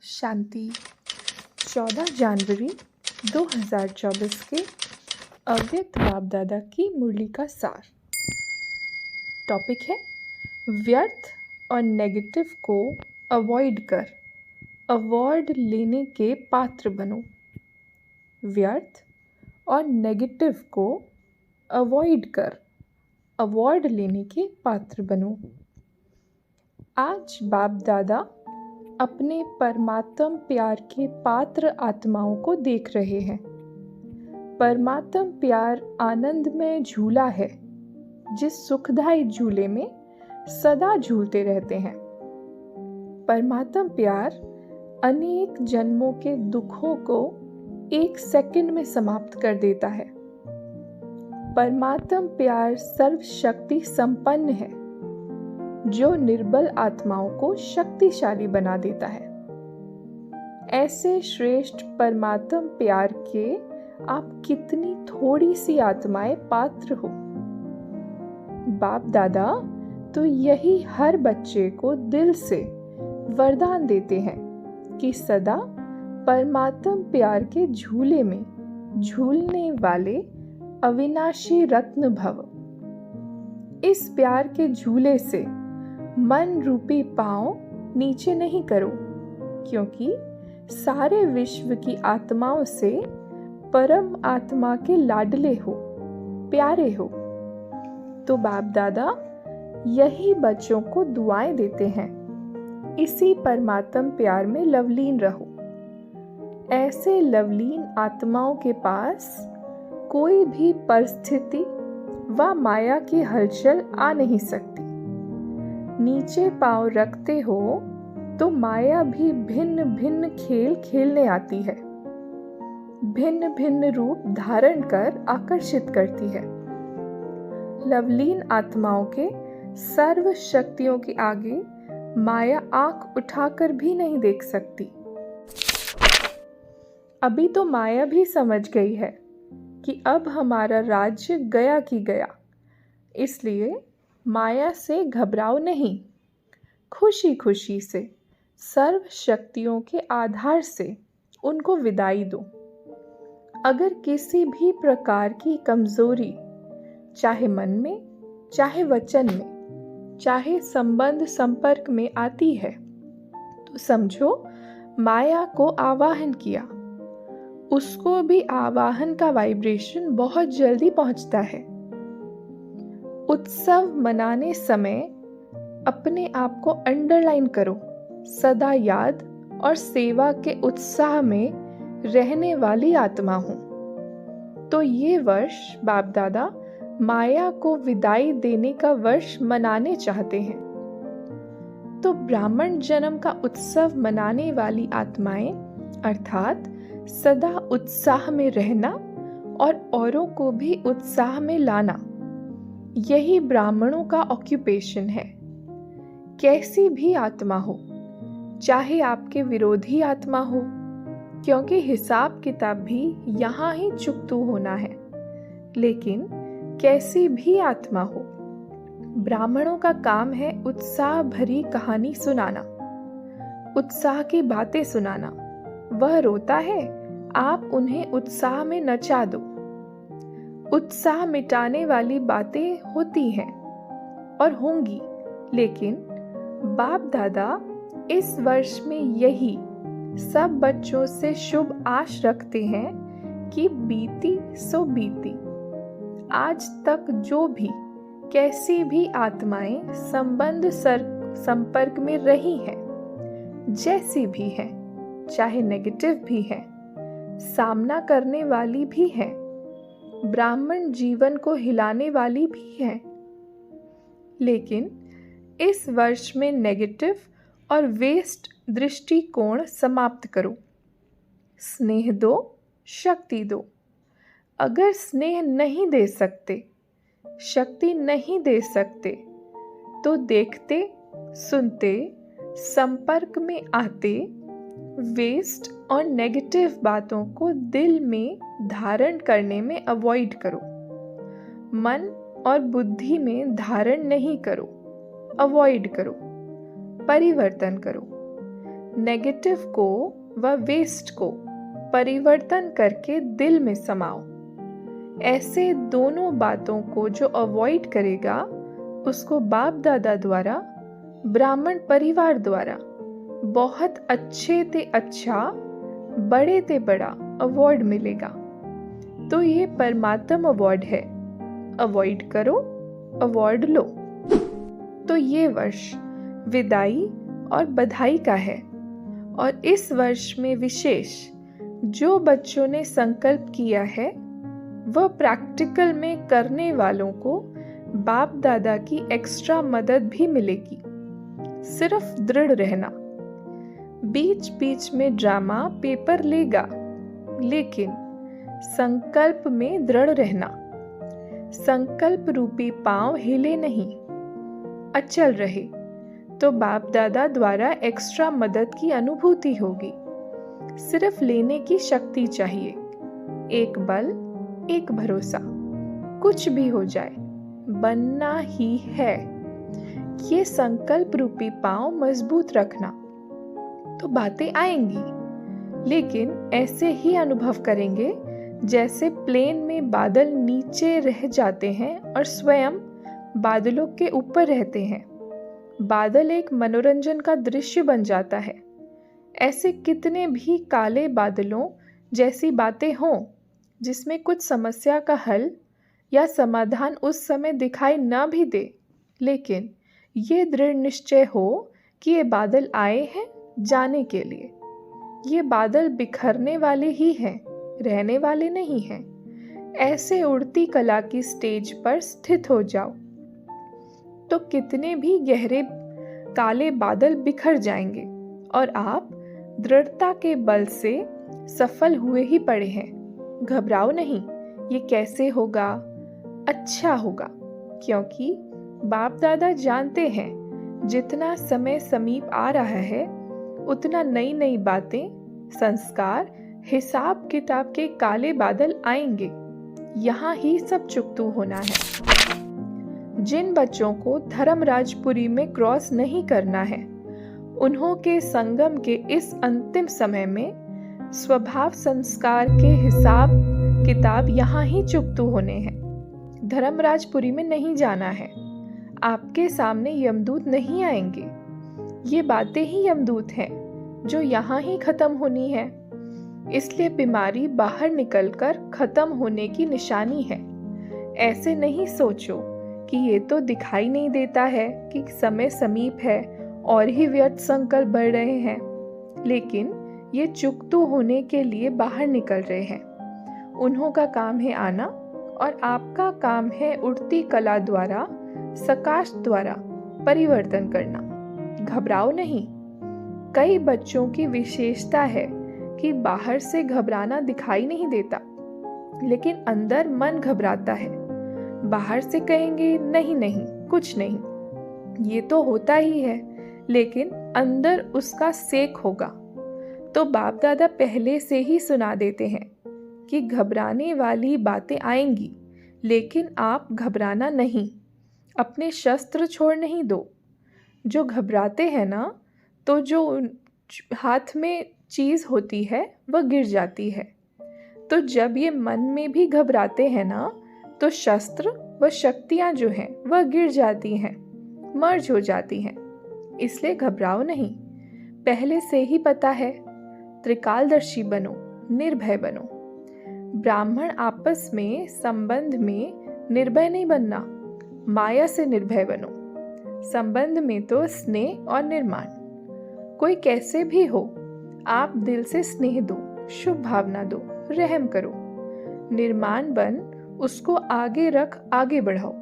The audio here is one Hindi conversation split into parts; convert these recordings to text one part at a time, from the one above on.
शांति 14 जनवरी 2024 के अव्यक्त बाप दादा की मुरली का सार। टॉपिक है व्यर्थ और नेगेटिव को अवॉइड कर अवार्ड लेने के पात्र बनो। व्यर्थ और नेगेटिव को अवॉइड कर अवार्ड लेने के पात्र बनो। आज बाप दादा अपने परमात्म प्यार के पात्र आत्माओं को देख रहे हैं। परमात्म प्यार आनंदमय झूला है जिस सुखदायी झूले में सदा झूलते रहते हैं। परमात्म प्यार अनेक जन्मों के दुखों को एक सेकंड में समाप्त कर देता है। परमात्म प्यार सर्वशक्ति संपन्न है जो निर्बल आत्माओं को शक्तिशाली बना देता है। ऐसे श्रेष्ठ परमात्म प्यार के आप कितनी थोड़ी सी आत्माएं पात्र हो। बाप दादा तो यही हर बच्चे को दिल से वरदान देते हैं कि सदा परमात्म प्यार के झूले में झूलने वाले अविनाशी रत्न भव। इस प्यार के झूले से मन रूपी पांव नीचे नहीं करो, क्योंकि सारे विश्व की आत्माओं से परम आत्मा के लाडले हो, प्यारे हो। तो बाप दादा यही बच्चों को दुआएं देते हैं, इसी परमात्म प्यार में लवलीन रहो। ऐसे लवलीन आत्माओं के पास कोई भी परिस्थिति व माया की हलचल आ नहीं सकती। नीचे पांव रखते हो तो माया भी भिन्न भिन्न खेल खेलने आती है, भिन्न भिन्न रूप धारण कर आकर्षित करती है। लवलीन आत्माओं के सर्व शक्तियों के आगे माया आंख उठाकर भी नहीं देख सकती। अभी तो माया भी समझ गई है कि अब हमारा राज्य गया कि गया, इसलिए माया से घबराओ नहीं, खुशी खुशी से सर्व शक्तियों के आधार से उनको विदाई दो। अगर किसी भी प्रकार की कमजोरी चाहे मन में, चाहे वचन में, चाहे संबंध संपर्क में आती है तो समझो माया को आवाहन किया। उसको भी आवाहन का वाइब्रेशन बहुत जल्दी पहुंचता है। उत्सव मनाने समय अपने आप को अंडरलाइन करो, सदा याद और सेवा के उत्साह में रहने वाली आत्मा हूं। तो ये वर्ष बाप दादा माया को विदाई देने का वर्ष मनाने चाहते हैं। तो ब्राह्मण जन्म का उत्सव मनाने वाली आत्माएं अर्थात सदा उत्साह में रहना और औरों को भी उत्साह में लाना, यही ब्राह्मणों का ऑक्यूपेशन है। कैसी भी आत्मा हो, चाहे आपके विरोधी आत्मा हो, क्योंकि हिसाब किताब भी यहाँ ही चुकतू होना है, लेकिन कैसी भी आत्मा हो, ब्राह्मणों का काम है उत्साह भरी कहानी सुनाना, उत्साह की बातें सुनाना। वह रोता है, आप उन्हें उत्साह में नचा दो। उत्साह मिटाने वाली बातें होती हैं और होंगी, लेकिन बाप दादा इस वर्ष में यही सब बच्चों से शुभ आश रखते हैं कि बीती सो बीती। आज तक जो भी कैसी भी आत्माएं संबंध संपर्क में रही हैं, जैसी भी हैं, चाहे नेगेटिव भी हैं, सामना करने वाली भी हैं, ब्राह्मण जीवन को हिलाने वाली भी है, लेकिन इस वर्ष में नेगेटिव और वेस्ट दृष्टिकोण समाप्त करो। स्नेह दो, शक्ति दो। अगर स्नेह नहीं दे सकते, शक्ति नहीं दे सकते, तो देखते, सुनते, संपर्क में आते वेस्ट और नेगेटिव बातों को दिल में धारण करने में अवॉइड करो। मन और बुद्धि में धारण नहीं करो, अवॉइड करो, परिवर्तन करो। नेगेटिव को व वेस्ट को परिवर्तन करके दिल में समाओ। ऐसे दोनों बातों को जो अवॉइड करेगा उसको बाप दादा द्वारा, ब्राह्मण परिवार द्वारा बहुत अच्छे ते अच्छा, बड़े ते बड़ा अवार्ड मिलेगा। तो ये परमात्म अवार्ड है। अवॉइड करो, अवार्ड लो। तो ये वर्ष विदाई और बधाई का है और इस वर्ष में विशेष जो बच्चों ने संकल्प किया है वह प्रैक्टिकल में करने वालों को बाप दादा की एक्स्ट्रा मदद भी मिलेगी। सिर्फ दृढ़ रहना। बीच बीच में ड्रामा पेपर लेगा, लेकिन संकल्प में दृढ़ रहना। संकल्प रूपी पांव हिले नहीं, अचल रहे तो बाप दादा द्वारा एक्स्ट्रा मदद की अनुभूति होगी। सिर्फ लेने की शक्ति चाहिए। एक बल, एक भरोसा। कुछ भी हो जाए बनना ही है। ये संकल्प रूपी पांव मजबूत रखना तो बातें आएंगी, लेकिन ऐसे ही अनुभव करेंगे जैसे प्लेन में बादल नीचे रह जाते हैं और स्वयं बादलों के ऊपर रहते हैं। बादल एक मनोरंजन का दृश्य बन जाता है। ऐसे कितने भी काले बादलों जैसी बातें हों जिसमें कुछ समस्या का हल या समाधान उस समय दिखाई न भी दे, लेकिन ये दृढ़ निश्चय हो कि ये बादल आए हैं जाने के लिए। ये बादल बिखरने वाले ही हैं, रहने वाले नहीं हैं। ऐसे उड़ती कला की स्टेज पर स्थित हो जाओ तो कितने भी गहरे काले बादल बिखर जाएंगे और आप दृढ़ता के बल से सफल हुए ही पड़े हैं। घबराओ नहीं, ये कैसे होगा? अच्छा होगा, क्योंकि बाप दादा जानते हैं जितना समय समीप आ रहा है उतना नई नई बातें, संस्कार, हिसाब किताब के काले बादल आएंगे। यहाँ ही सब चुकतू होना है। जिन बच्चों को धर्मराजपुरी में क्रॉस नहीं करना है, उन्हों के संगम के इस अंतिम समय में स्वभाव संस्कार के हिसाब किताब यहाँ ही चुकतू होने हैं। धर्मराजपुरी में नहीं जाना है। आपके सामने यमदूत नहीं आएंगे। ये बातें ही यमदूत हैं जो यहाँ ही खत्म होनी है। इसलिए बीमारी बाहर निकलकर खत्म होने की निशानी है। ऐसे नहीं सोचो कि ये तो दिखाई नहीं देता है कि समय समीप है और ही व्यर्थ संकल्प बढ़ रहे हैं, लेकिन ये चुकतू होने के लिए बाहर निकल रहे हैं। उन्हों का काम है आना और आपका काम है उड़ती कला द्वारा, सकाश द्वारा परिवर्तन करना। घबराओ नहीं। कई बच्चों की विशेषता है कि बाहर से घबराना दिखाई नहीं देता, लेकिन अंदर मन घबराता है। बाहर से कहेंगे नहीं नहीं कुछ नहीं, ये तो होता ही है, लेकिन अंदर उसका सेक होगा। तो बाप दादा पहले से ही सुना देते हैं कि घबराने वाली बातें आएंगी, लेकिन आप घबराना नहीं, अपने शस्त्र छोड़ नहीं दो। जो घबराते हैं ना, तो जो हाथ में चीज़ होती है वह गिर जाती है। तो जब ये मन में भी घबराते हैं ना, तो शस्त्र व शक्तियाँ जो हैं वह गिर जाती हैं, मर्ज हो जाती हैं। इसलिए घबराओ नहीं, पहले से ही पता है। त्रिकालदर्शी बनो, निर्भय बनो। ब्राह्मण आपस में संबंध में निर्भय नहीं बनना, माया से निर्भय बनो। संबंध में तो स्नेह और निर्माण। कोई कैसे भी हो, आप दिल से स्नेह दो, शुभ भावना दो, रहम करो। निर्माण बन उसको आगे रख, आगे बढ़ाओ।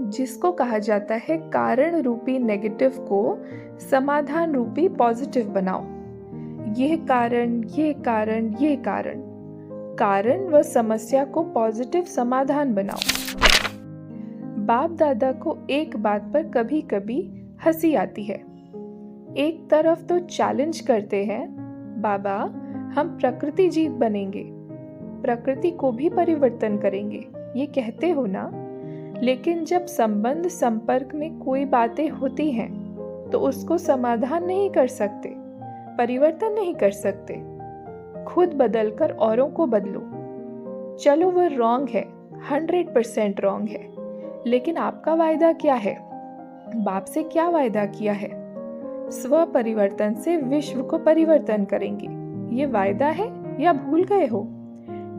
जिसको कहा जाता है कारण रूपी नेगेटिव को समाधान रूपी पॉजिटिव बनाओ। ये कारण, ये कारण, ये कारण, कारण व समस्या को पॉजिटिव समाधान बनाओ। बाप दादा को एक बात पर कभी कभी हंसी आती है। एक तरफ तो चैलेंज करते हैं, बाबा हम प्रकृति जीव बनेंगे, प्रकृति को भी परिवर्तन करेंगे, ये कहते हो ना, लेकिन जब संबंध संपर्क में कोई बातें होती हैं तो उसको समाधान नहीं कर सकते, परिवर्तन नहीं कर सकते। खुद बदलकर औरों को बदलो। चलो वो रॉन्ग है, 100% रॉन्ग है, लेकिन आपका वायदा क्या है? बाप से क्या वायदा किया है? स्व परिवर्तन से विश्व को परिवर्तन करेंगे। ये वायदा है या भूल गए हो?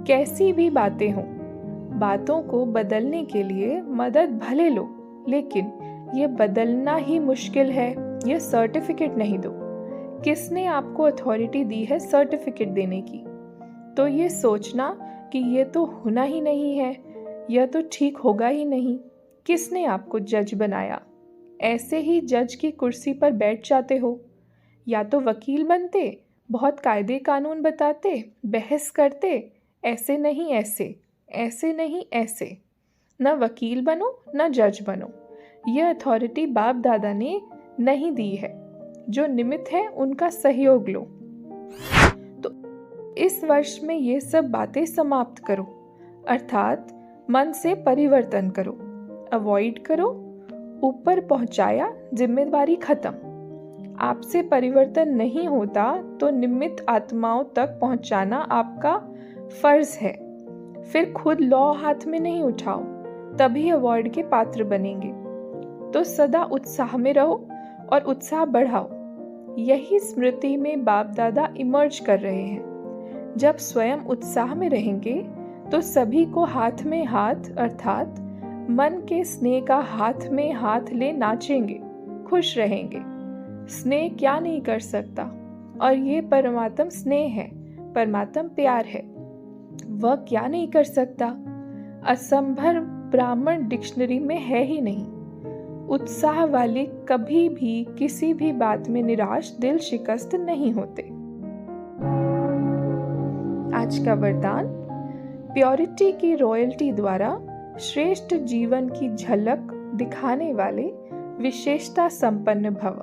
कैसी भी बातें हों, बातों को बदलने के लिए मदद भले लो, लेकिन ये बदलना ही मुश्किल है। ये सर्टिफिकेट नहीं दो। किसने आपको अथॉरिटी दी है सर्टिफिकेट देने की? तो ये सोचना कि ये तो होना ही नहीं है, यह तो ठीक होगा ही नहीं, किसने आपको जज बनाया? ऐसे ही जज की कुर्सी पर बैठ जाते हो। या तो वकील बनते, बहुत कायदे कानून बताते, बहस करते, ऐसे नहीं ऐसे, ऐसे नहीं ऐसे। न वकील बनो न जज बनो। यह अथॉरिटी बाप दादा ने नहीं दी है। जो निमित्त है उनका सहयोग लो। तो इस वर्ष में ये सब बातें समाप्त करो, अर्थात मन से परिवर्तन करो, अवॉइड करो। ऊपर पहुंचाया, जिम्मेदारी खत्म। आपसे परिवर्तन नहीं होता तो निमित्त आत्माओं तक पहुंचाना आपका फर्ज है। फिर खुद लॉ हाथ में नहीं उठाओ, तभी अवार्ड के पात्र बनेंगे। तो सदा उत्साह में रहो और उत्साह बढ़ाओ। यही स्मृति में बाप दादा इमर्ज कर रहे हैं। जब स्वयं उत्साह में रहेंगे तो सभी को हाथ में हाथ, अर्थात मन के स्नेह का हाथ में हाथ ले नाचेंगे, खुश रहेंगे। स्नेह क्या नहीं कर सकता, और ये परमात्म स्नेह है, परमात्म प्यार है। वह क्या नहीं कर सकता? असंभव ब्राह्मण डिक्शनरी में है ही नहीं। उत्साह वाले कभी भी किसी भी बात में निराश, दिल शिकस्त नहीं होते। आज का वरदान, प्योरिटी की रॉयल्टी द्वारा श्रेष्ठ जीवन की झलक दिखाने वाले विशेषता संपन्न भव।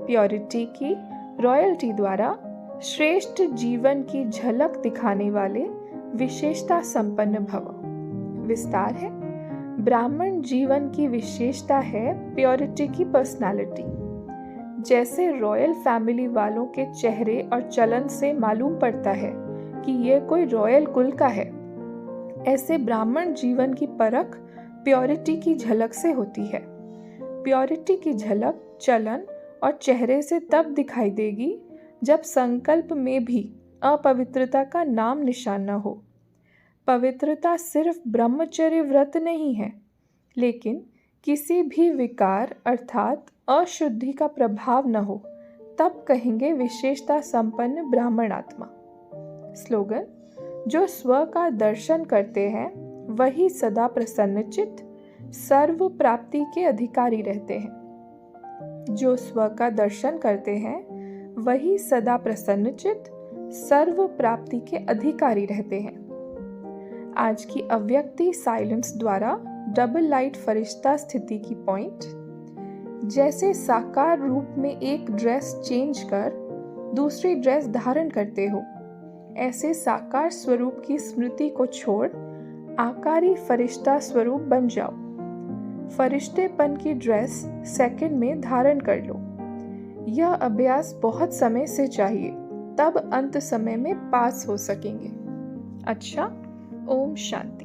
प्योरिटी की रॉयल्टी द्वारा श्रेष्ठ जीवन की झलक दिखाने वाले विशेषता संपन्न भव। विस्तार है, ब्राह्मण जीवन की विशेषता है प्योरिटी की पर्सनालिटी। जैसे रॉयल फैमिली वालों के चेहरे और चलन से मालूम पड़ता है कि ये कोई रॉयल कुल का है, ऐसे ब्राह्मण जीवन की परख प्योरिटी की झलक से होती है। प्योरिटी की झलक चलन और चेहरे से तब दिखाई देगी जब संकल्प में भी अपवित्रता का नाम निशान न हो। पवित्रता सिर्फ ब्रह्मचर्य व्रत नहीं है, लेकिन किसी भी विकार अर्थात अशुद्धि का प्रभाव न हो, तब कहेंगे विशेषता संपन्न ब्राह्मण आत्मा। स्लोगन, जो स्व का दर्शन करते हैं वही सदा प्रसन्नचित्त, सर्व प्राप्ति के अधिकारी रहते हैं। जो स्व का दर्शन करते हैं वही सदा प्रसन्नचित्त, सर्व प्राप्ति के अधिकारी रहते हैं। आज की अव्यक्ति साइलेंस द्वारा डबल लाइट फरिश्ता स्थिति की पॉइंट। जैसे साकार रूप में एक ड्रेस चेंज कर दूसरी ड्रेस धारण करते हो, ऐसे साकार स्वरूप की स्मृति को छोड़ आकारी फरिश्ता स्वरूप बन जाओ। फरिश्तेपन की ड्रेस सेकंड में धारण कर लो। यह अभ्यास बहुत समय से चाहिए, तब अंत समय में पास हो सकेंगे। अच्छा, ओम शांति।